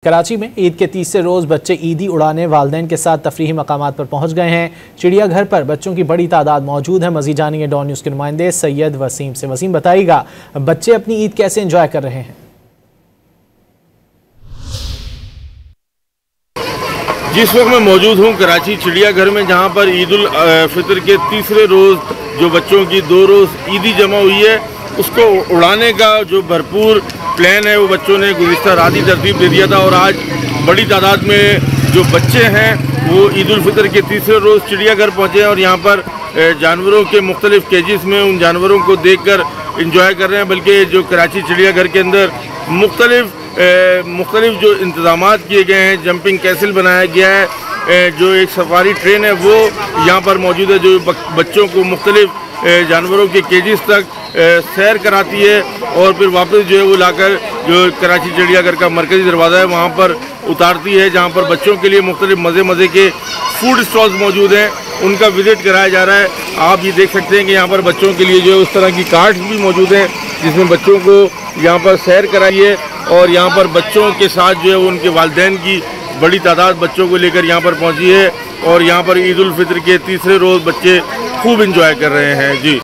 कराची में ईद के तीसरे रोज़ बच्चे ईदी उड़ाने वालिदैन के साथ तफरीही मकामात पर पहुँच गए हैं। चिड़ियाघर पर बच्चों की बड़ी तादाद मौजूद है। मज़ीद जानेंगे डॉन न्यूज़ के नुमाइंदे सैयद वसीम से। वसीम, बताइएगा बच्चे अपनी ईद कैसे एंजॉय कर रहे हैं? जिस वक्त मैं मौजूद हूँ कराची चिड़ियाघर में, जहाँ पर ईद उल फितर के तीसरे रोज़ जो बच्चों की 2 रोज़ ईदी जमा हुई है, उसको उड़ाने का जो भरपूर प्लान है वो बच्चों ने गुज़िश्ता रात ही तरतीब दे दिया था। और आज बड़ी तादाद में जो बच्चे हैं वो ईद उल फितर के तीसरे रोज़ चिड़ियाघर पहुँचे हैं और यहाँ पर जानवरों के मुख्तलिफ केजेस में उन जानवरों को देखकर इंजॉय कर रहे हैं। बल्कि जो कराची चिड़ियाघर के अंदर मुख्तलिफ जो इंतज़ामात किए गए हैं, जंपिंग कैसल बनाया गया है, जो एक सफारी ट्रेन है वो यहाँ पर मौजूद है, जो बच्चों को मुख्तलिफ जानवरों के केजेस तक सैर कराती है और फिर वापस जो है वो लाकर जो कराची चिड़ियाघर का मरकज़ी दरवाज़ा है वहाँ पर उतारती है, जहाँ पर बच्चों के लिए मुख्तलिफ मज़े के फूड स्टॉल्स मौजूद हैं, उनका विज़िट कराया जा रहा है। आप ये देख सकते हैं कि यहाँ पर बच्चों के लिए जो है उस तरह की कार्ट्स भी मौजूद हैं जिसमें बच्चों को यहाँ पर सैर कराई है और यहाँ पर बच्चों के साथ जो है वो उनके वालिदैन की बड़ी तादाद बच्चों को लेकर यहाँ पर पहुँची है और यहाँ पर ईद उल फितर के तीसरे रोज़ बच्चे खूब इंजॉय कर रहे हैं। जी।